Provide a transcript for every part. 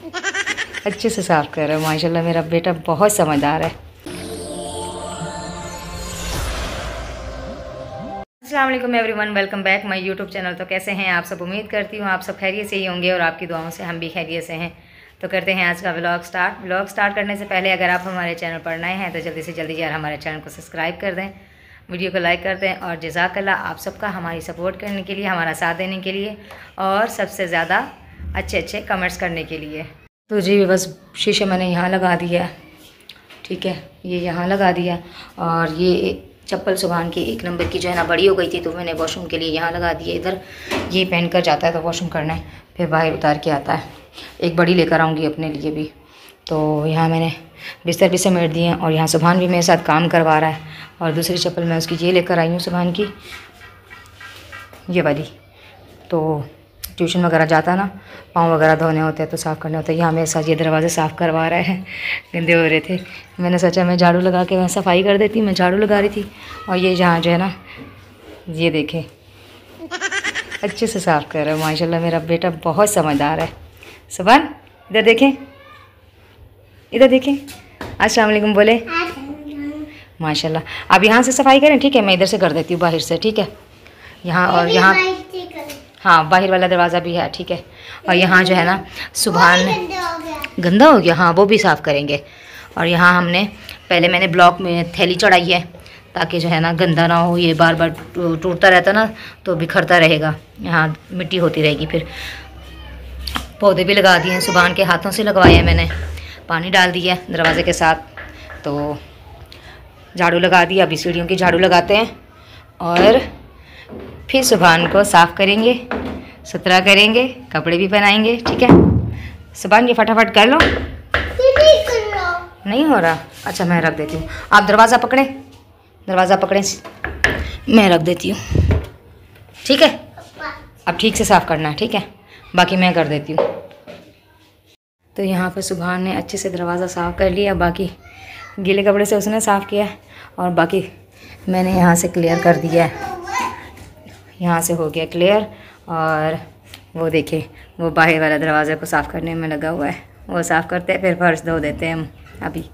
अच्छे से साफ़ कर रहा है माशाल्लाह, मेरा बेटा बहुत समझदार है। अस्सलाम वालेकुम everyone, welcome back my YouTube channel. तो कैसे हैं आप सब? उम्मीद करती हूँ आप सब खैरियत से ही होंगे और आपकी दुआओं से हम भी खैरियत से हैं। तो करते हैं आज का व्लॉग स्टार्ट करने से पहले अगर आप हमारे चैनल पर नए हैं तो जल्दी से जल्दी यार हमारे चैनल को सब्सक्राइब कर दें, वीडियो को लाइक कर दें और जज़ाकल्लाह आप सबका हमारी सपोर्ट करने के लिए, हमारा साथ देने के लिए और सबसे ज़्यादा अच्छे कमेंट्स करने के लिए। तो जी बस शीशे मैंने यहाँ लगा दिया, ठीक है, ये यहाँ लगा दिया। और ये चप्पल सुभान की 1 नंबर की जो है ना बड़ी हो गई थी, तो मैंने वॉशरूम के लिए यहाँ लगा दिए। इधर ये पहन कर जाता है तो वॉशरूम करना है, फिर बाहर उतार के आता है। एक बड़ी लेकर आऊँगी अपने लिए भी। तो यहाँ मैंने बिस्तर भी समेट दिए हैं और यहाँ सुभान भी मेरे साथ काम करवा रहा है। और दूसरी चप्पल मैं उसकी ये लेकर आई हूँ सुभान की, ये वाली। तो ट्यूशन वगैरह जाता है ना, पाँव वगैरह धोने होते हैं तो साफ़ करने होते हैं। यहाँ मेरे साथ ये दरवाज़े साफ़ करवा रहा है, गंदे हो रहे थे। मैंने सोचा मैं झाड़ू लगा के वहाँ सफाई कर देती। मैं झाड़ू लगा रही थी और ये जहाँ जो है ना, ये देखें अच्छे से साफ़ कर रहा है माशाल्लाह, मेरा बेटा बहुत समझदार है। सुभान इधर देखें, इधर देखें, अस्सलाम वालेकुम बोले माशाल्लाह। अब यहाँ से सफाई करें, ठीक है, मैं इधर से कर देती हूँ बाहर से, ठीक है। यहाँ और यहाँ, हाँ बाहर वाला दरवाज़ा भी है, ठीक है। और यहाँ जो है ना सुभान गंदा हो गया, हाँ वो भी साफ़ करेंगे। और यहाँ हमने पहले मैंने ब्लॉक में थैली चढ़ाई है ताकि जो है ना गंदा ना हो, ये बार बार टूटता रहता ना तो बिखरता रहेगा, यहाँ मिट्टी होती रहेगी। फिर पौधे भी लगा दिए हैं, सुभान के हाथों से लगवाए हैं मैंने, पानी डाल दिया दरवाज़े के साथ। तो झाड़ू लगा दिया, अभी सीढ़ियों की झाड़ू लगाते हैं और फिर सुभान को साफ़ करेंगे, सुथरा करेंगे, कपड़े भी पहनाएंगे, ठीक है। सुभान ये फटाफट कर लो। नहीं हो रहा, अच्छा मैं रख देती हूँ। आप दरवाज़ा पकड़ें, दरवाज़ा पकड़ें, मैं रख देती हूँ, ठीक है। अब ठीक से साफ़ करना है, ठीक है, बाकी मैं कर देती हूँ। तो यहाँ पर सुभान ने अच्छे से दरवाज़ा साफ़ कर लिया, बाकी गीले कपड़े से उसने साफ़ किया और बाकी मैंने यहाँ से क्लियर कर दिया है, यहाँ से हो गया क्लियर। और वो देखें वो बाहर वाला दरवाज़े को साफ़ करने में लगा हुआ है, वो साफ़ करते हैं फिर फर्श धो देते हैं हम अभी।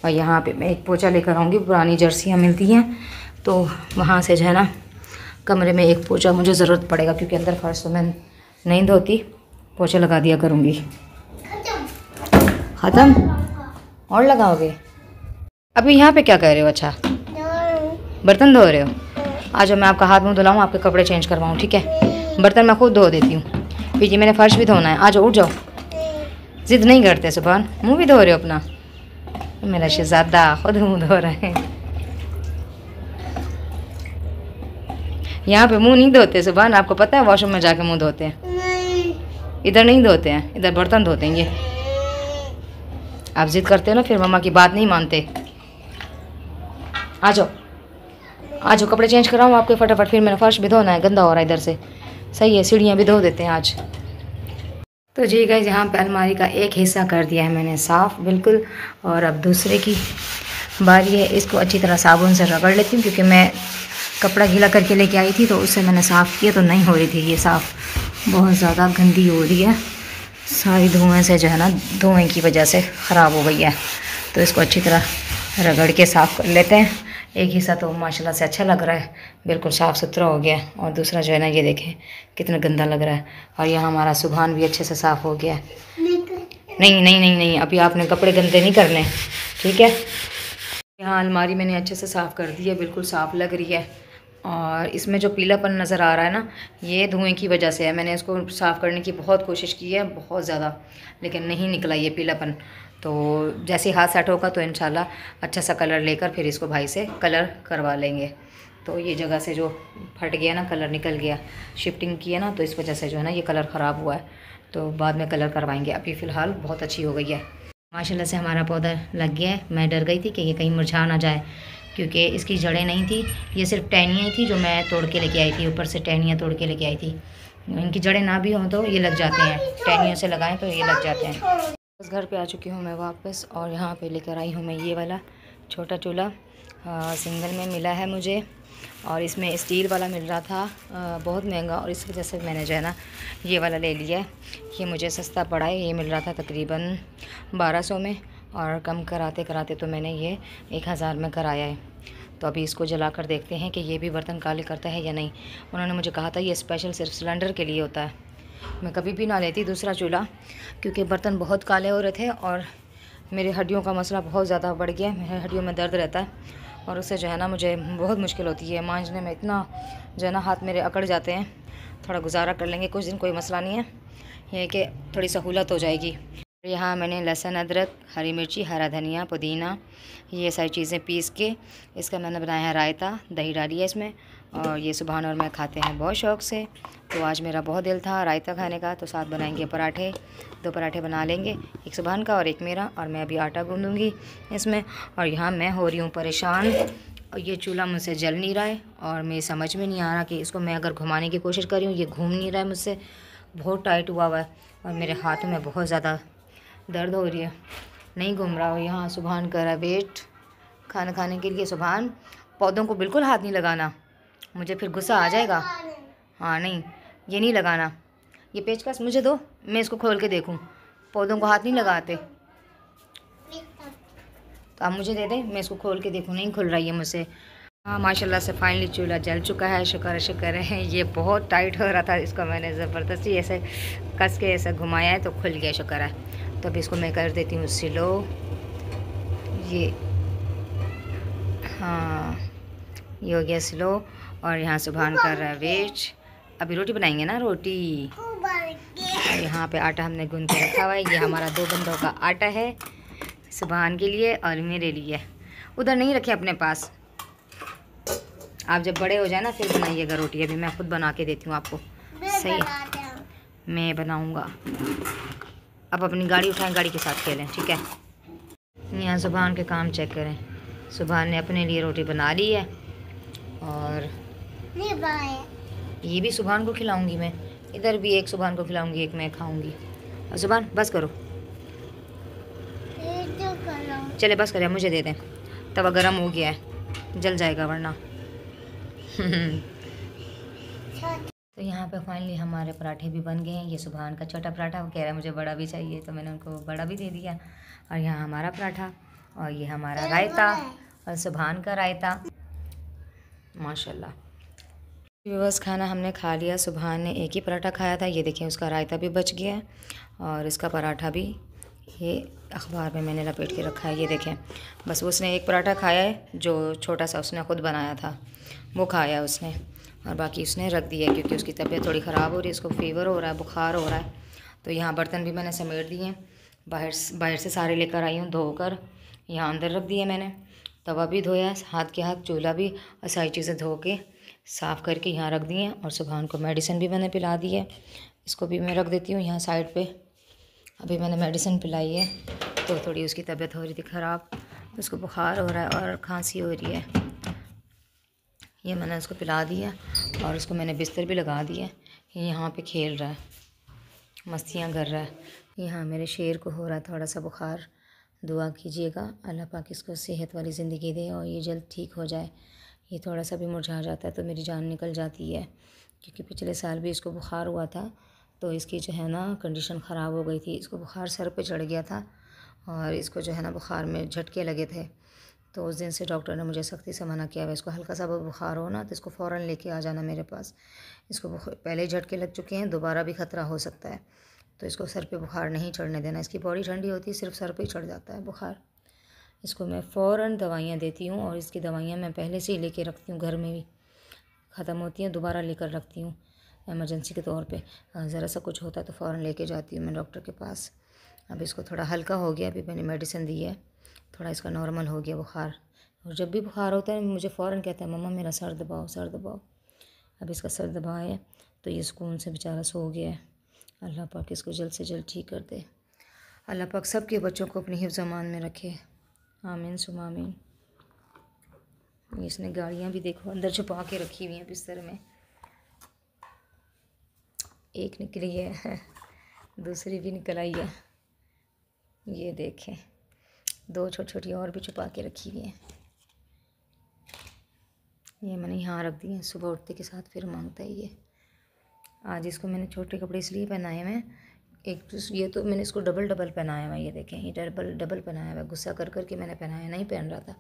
और यहाँ पे मैं एक पोछा लेकर आऊँगी, पुरानी जर्सियाँ मिलती हैं तो वहाँ से जो है ना कमरे में एक पोछा मुझे ज़रूरत पड़ेगा, क्योंकि अंदर फर्श तो मैं नहीं धोती, पोछा लगा दिया करूँगी। ख़त्म और लगाओगे? अभी यहाँ पे क्या कर रहे हो? अच्छा बर्तन धो रहे हो? आज मैं आपका हाथ मुँह धुलाऊँ, आपके कपड़े चेंज करवाऊँ, ठीक है। बर्तन मैं खुद धो देती हूँ, फिर ये मैंने फर्श भी धोना है। आज उठ जाओ, ज़िद नहीं करते। सुभान मुँह भी धो रहे हो अपना? मेरा शहज़ादा खुद मुँह धो रहे हैं। यहाँ पे मुँह नहीं धोते सुभान, आपको पता है, वॉशरूम में जाके मुँह धोते हैं, इधर नहीं धोते हैं, इधर बर्तन धोते हैं। ये आप ज़िद करते हो ना, फिर मम्मा की बात नहीं मानते। आ जाओ आ जाओ, कपड़े चेंज कराऊँ आपके फटाफट, फिर मेरा फर्श भी धोना है, गंदा हो रहा है इधर से। सही है, सीढ़ियाँ भी धो देते हैं आज। तो जी गाइस, यहाँ पे अलमारी का एक हिस्सा कर दिया है मैंने साफ़ बिल्कुल, और अब दूसरे की बारी है। इसको अच्छी तरह साबुन से रगड़ लेती हूँ, क्योंकि मैं कपड़ा गीला करके लेके आई थी तो उससे मैंने साफ़ किया तो नहीं हो रही थी ये साफ़, बहुत ज़्यादा गंदी हो रही है, सारी धुएँ से जो है ना, धुएँ की वजह से ख़राब हो गई है। तो इसको अच्छी तरह रगड़ के साफ़ कर लेते हैं। एक हिस्सा तो माशाल्लाह से अच्छा लग रहा है, बिल्कुल साफ़ सुथरा हो गया, और दूसरा जो है ना, ये देखें कितना गंदा लग रहा है। और यहाँ हमारा सुभान भी अच्छे से साफ़ हो गया है। नहीं नहीं नहीं नहीं, अभी आपने कपड़े गंदे नहीं करने, ठीक है। यहाँ अलमारी मैंने अच्छे से साफ़ कर दी है, बिल्कुल साफ़ लग रही है। और इसमें जो पीलापन नज़र आ रहा है ना, ये धुएँ की वजह से है। मैंने इसको साफ़ करने की बहुत कोशिश की है, बहुत ज़्यादा, लेकिन नहीं निकला ये पीलापन। तो जैसे हाथ सेट होगा तो इंशाल्लाह अच्छा सा कलर लेकर फिर इसको भाई से कलर करवा लेंगे। तो ये जगह से जो फट गया ना, कलर निकल गया, शिफ्टिंग की है ना, तो इस वजह से जो है ना ये कलर ख़राब हुआ है, तो बाद में कलर करवाएंगे। अभी फ़िलहाल बहुत अच्छी हो गई है माशाल्लाह से। हमारा पौधा लग गया है। मैं डर गई थी कि ये कहीं मुरझा ना जाए, क्योंकि इसकी जड़ें नहीं थी, ये सिर्फ टहनियाँ थी जो मैं तोड़ के लेके आई थी, ऊपर से टहनियाँ तोड़ के लेके आई थी। इनकी जड़ें ना भी हों तो ये लग जाते हैं, टहनियों से लगाएं तो ये लग जाते हैं। बस घर पे आ चुकी हूँ मैं वापस, और यहाँ पे लेकर आई हूँ मैं ये वाला छोटा चूल्हा, सिंगल में मिला है मुझे। और इसमें स्टील वाला मिल रहा था बहुत महंगा, और इस वजह से मैंने जो है ना ये वाला ले लिया है। ये मुझे सस्ता पड़ा है, ये मिल रहा था तकरीबन 1200 में, और कम कराते कराते तो मैंने ये 1000 में कराया है। तो अभी इसको जला कर देखते हैं कि ये भी बर्तन काले करता है या नहीं। उन्होंने मुझे कहा था ये स्पेशल सिर्फ सिलेंडर के लिए होता है। मैं कभी भी ना लेती दूसरा चूल्हा, क्योंकि बर्तन बहुत काले हो रहे थे और मेरी हड्डियों का मसला बहुत ज़्यादा बढ़ गया है। मेरे हड्डियों में दर्द रहता है और उससे जो है ना मुझे बहुत मुश्किल होती है मांजने में, इतना जो है ना हाथ मेरे अकड़ जाते हैं। थोड़ा गुजारा कर लेंगे कुछ दिन, कोई मसला नहीं है, ये है कि थोड़ी सहूलत हो जाएगी। यहाँ मैंने लहसुन, अदरक, हरी मिर्ची, हरा धनिया, पुदीना, ये सारी चीज़ें पीस के इसका मैंने बनाया है रायता। दही डाली है इसमें, और ये सुबहान और मैं खाते हैं बहुत शौक़ से। तो आज मेरा बहुत दिल था रायता खाने का, तो साथ बनाएंगे पराठे। 2 पराठे बना लेंगे, एक सुबहान का और एक मेरा। और मैं अभी आटा गूँधूँगी इसमें। और यहाँ मैं हो रही हूँ परेशान, और ये चूल्हा मुझसे जल नहीं रहा है और मेरी समझ में नहीं आ रहा कि इसको मैं अगर घुमाने की कोशिश कर रही हूँ, ये घूम नहीं रहा है मुझसे, बहुत टाइट हुआ हुआ है और मेरे हाथों में बहुत ज़्यादा दर्द हो रही है, नहीं घूम रहा हो। यहाँ सुबहान कर रहा है वेट खाना खाने के लिए। सुबहान, पौधों को बिल्कुल हाथ नहीं लगाना, मुझे फिर गुस्सा आ जाएगा। हाँ नहीं, ये नहीं लगाना। ये पेचकस मुझे दो, मैं इसको खोल के देखूं। पौधों को हाथ नहीं लगाते, तो आप मुझे दे दें, मैं इसको खोल के देखूं। नहीं खुल रही है मुझसे। हाँ माशाल्लाह से फाइनली चूल्हा जल चुका है, शुक्र है। ये बहुत टाइट हो रहा था, इसको मैंने ज़बरदस्ती ऐसे कस के ऐसे घुमाया है तो खुल गया, शुक्र है। तो अभी इसको मैं कर देती हूँ स्लो। ये हाँ, ये हो गया स्लो। और यहाँ सुबहान कर रहा है वेट। अभी रोटी बनाएंगे ना, रोटी। और यहाँ पे आटा हमने गूंद के रखा हुआ है। ये हमारा 2 बंदों का आटा है, सुबहान के लिए और मेरे लिए। उधर नहीं रखे अपने पास, आप जब बड़े हो जाए ना फिर बनाइएगा रोटी। अभी मैं खुद बना के देती हूँ आपको, सही है? मैं बनाऊँगा। अब अपनी गाड़ी उठाएं, गाड़ी के साथ खेलें, ठीक है? यहाँ सुबहान के काम चेक करें। सुबहान ने अपने लिए रोटी बना ली है, और ये भी सुबहान को खिलाऊंगी मैं। इधर भी एक सुबहान को खिलाऊंगी, एक मैं खाऊंगी। और सुबहान बस करो, चले बस करें, मुझे दे दें। तवा गरम हो गया है, जल जाएगा वरना। तो यहाँ पे फाइनली हमारे पराठे भी बन गए हैं। ये सुबहान का छोटा पराठा, वो कह रहा है मुझे बड़ा भी चाहिए, तो मैंने उनको बड़ा भी दे दिया। और यहाँ हमारा पराठा, और ये हमारा रायता, और सुबहान का रायता। माशाल्लाह। बस खाना हमने खा लिया। सुबहान ने एक ही पराठा खाया था, ये देखें उसका रायता भी बच गया है, और इसका पराठा भी ये अखबार में मैंने लपेट के रखा है, ये देखें। बस उसने एक पराठा खाया है, जो छोटा सा उसने ख़ुद बनाया था वो खाया उसने, और बाकी उसने रख दिया क्योंकि उसकी तबीयत थोड़ी ख़राब हो रही है, उसको फ़ीवर हो रहा है, बुखार हो रहा है। तो यहाँ बर्तन भी मैंने समेट दिए हैं, बाहर से सारे लेकर आई हूँ धोकर, यहाँ अंदर रख दिए मैंने। तवा भी धोया, हाथ के हाथ चूल्हा भी, और सारी चीज़ें धो के साफ़ करके यहाँ रख दिए हैं। और सुबहान को मेडिसिन भी मैंने पिला दी है, इसको भी मैं रख देती हूँ यहाँ साइड पे। अभी मैंने मेडिसिन पिलाई है, तो थोड़ी उसकी तबीयत हो रही थी ख़राब, उसको बुखार हो रहा है और खांसी हो रही है। ये मैंने उसको पिला दिया, और उसको मैंने बिस्तर भी लगा दिया। ये यहाँ पे खेल रहा है, मस्तियाँ कर रहा है। यहाँ मेरे शेर को हो रहा है थोड़ा सा बुखार, दुआ कीजिएगा अल्लाह पाक इसको सेहत वाली ज़िंदगी दे और ये जल्द ठीक हो जाए। ये थोड़ा सा भी मुरझा जाता है तो मेरी जान निकल जाती है, क्योंकि पिछले साल भी इसको बुखार हुआ था, तो इसकी जो है ना कंडीशन ख़राब हो गई थी। इसको बुखार सर पे चढ़ गया था, और इसको जो है ना बुखार में झटके लगे थे। तो उस दिन से डॉक्टर ने मुझे सख्ती से मना किया हुआ, इसको हल्का सा बुखार हो ना तो इसको फ़ौरन लेके आ जाना मेरे पास। इसको पहले ही झटके लग चुके हैं, दोबारा भी ख़तरा हो सकता है, तो इसको सर पे बुखार नहीं चढ़ने देना। इसकी बॉडी ठंडी होती है, सिर्फ सर पे ही चढ़ जाता है बुखार। इसको मैं फ़ौरन दवाइयाँ देती हूँ, और इसकी दवाइयाँ मैं पहले से ही लेके रखती हूँ, घर में भी ख़त्म होती हैं दोबारा लेकर रखती हूँ एमरजेंसी के तौर पे। ज़रा सा कुछ होता है तो फ़ौरन लेके जाती हूँ मैं डॉक्टर के पास। अब इसको थोड़ा हल्का हो गया, अभी मैंने मेडिसिन दी है, थोड़ा इसका नॉर्मल हो गया बुखार। और जब भी बुखार होता है मुझे फ़ौरन कहता है मम्मा मेरा सर दबाओ, सर दबाओ। अब इसका सर दबाए तो ये सुकून से बेचारा सो गया है। अल्लाह पाक इसको जल्द से जल्द ठीक कर दे। अल्लाह पाक सब के बच्चों को अपनी हिफ्ज़ अमान में रखे, आमीन सुमा आमीन। इसने गाड़ियाँ भी देखो अंदर छुपा के रखी हुई हैं बिस्तर में। एक निकली है, दूसरी भी निकल आई है, ये देखें। 2 छोटी छोटी और भी छुपा के रखी हुई हैं। ये मैंने यहाँ रख दिए, सुबह उठते के साथ फिर मांगता है ये। आज इसको मैंने छोटे कपड़े इसलिए पहनाए हैं, एक ये तो मैंने इसको डबल डबल पहनाया हुआ, ये देखें ये डबल डबल पहनाया हुआ, गुस्सा कर कर के मैंने पहनाया, नहीं पहन रहा था।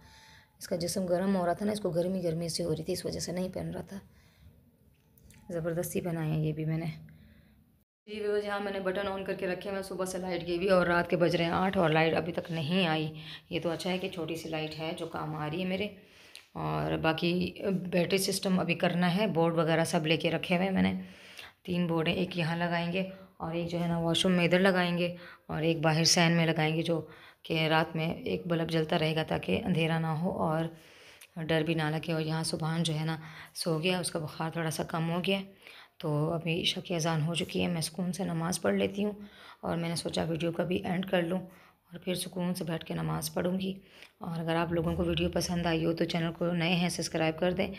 इसका जिस्म गर्म हो रहा था ना, इसको गर्मी गर्मी से हो रही थी, इस वजह से नहीं पहन रहा था, ज़बरदस्ती पहनाए हैं ये भी मैंने। जी व्यूअर्स, यहाँ मैंने बटन ऑन करके रखे, मैं सुबह से लाइट गई हुई और रात के बज रहे हैं 8 और लाइट अभी तक नहीं आई। ये तो अच्छा है कि छोटी सी लाइट है जो काम आ रही है मेरे। और बाकी बैटरी सिस्टम अभी करना है, बोर्ड वगैरह सब लेके रखे हुए हैं मैंने। 3 बोर्ड हैं, एक यहाँ लगाएंगे और एक जो है ना वॉशरूम में इधर लगाएंगे और एक बाहर सैन में लगाएंगे, जो कि रात में एक बल्ब जलता रहेगा ताकि अंधेरा ना हो और डर भी ना लगे। और यहाँ सुबहान जो है ना सो गया, उसका बुखार थोड़ा सा कम हो गया, तो अभी इशा की अज़ान हो चुकी है, मैं सुकून से नमाज़ पढ़ लेती हूँ। और मैंने सोचा वीडियो का भी एंड कर लूँ और फिर सुकून से बैठ के नमाज़ पढ़ूँगी। और अगर आप लोगों को वीडियो पसंद आई हो तो चैनल को नए हैं सब्सक्राइब कर दें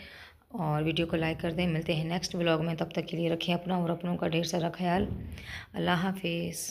और वीडियो को लाइक कर दें। मिलते हैं नेक्स्ट व्लॉग में, तब तक के लिए रखें अपना और अपनों का ढेर सारा ख्याल। अल्लाह हाफिज़।